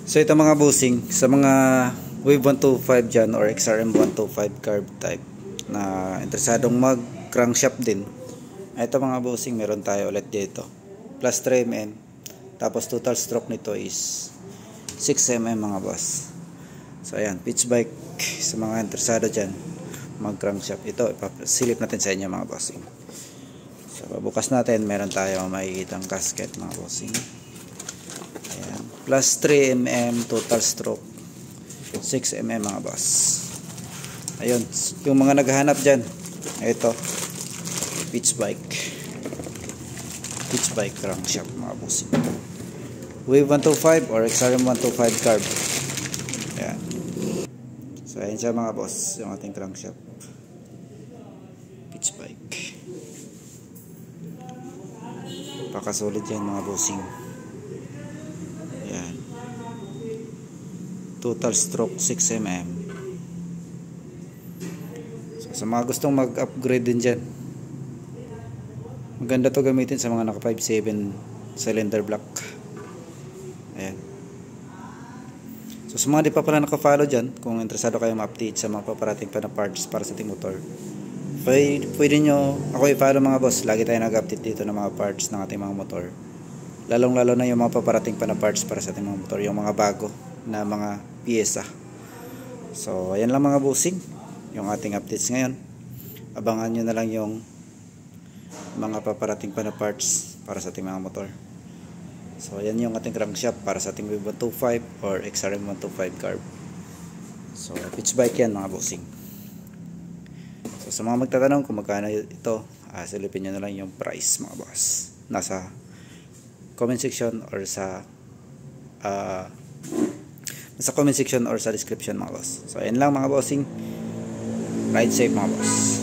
So ito mga bossing, sa mga Wave 125 dyan or XRM 125 carb type na interesadong mag crankshaft din, ito mga bossing, meron tayo ulit dito plus 3mm, tapos total stroke nito is 6mm mga boss. So ayan, pitch bike sa mga interesado dyan mag crankshaft. Ito ipasilip natin sa inyo mga bossing. So bukas natin, meron tayo makikitang gasket mga bossing. Ayan, plus 3mm total stroke, 6mm mga boss. Ayun, yung mga naghahanap dyan, ito pitch bike crankshaft mga bossing, Wave 125 or XRM 125 carb. Ayan. So ayan siya mga boss, yung ating crankshaft pitch bike. Pakasulit yan mga bossing. Ayan, total stroke 6mm. So sa mga gustong mag-upgrade din dyan, maganda to gamitin sa mga naka 5.7 cylinder block. Ayan. So sa mga di pa pala naka-follow dyan, kung interesado kayo ma-update sa mga paparating pa na parts para sa ating motor, pwede nyo ako i-follow mga boss. Lagi tayo nag-update dito ng mga parts ng ating mga motor, lalong lalo na yung mga paparating pa na parts para sa ating mga motor, yung mga bago na mga piyesa. So ayan lang mga bossing, yung ating updates ngayon. Abangan nyo na lang yung mga paparating pa na parts para sa ating mga motor. So ayan yung ating crankshaft para sa ating Wave 125 or XRM 125 carb. So pitch bike yan mga bossing. So sa mga magtatanong kung magkano ito, silipin nyo na lang yung price mga boss. Nasa comment section or sa comment section or sa description mga boss. So ayan lang mga bossing. Ride safe mga boss.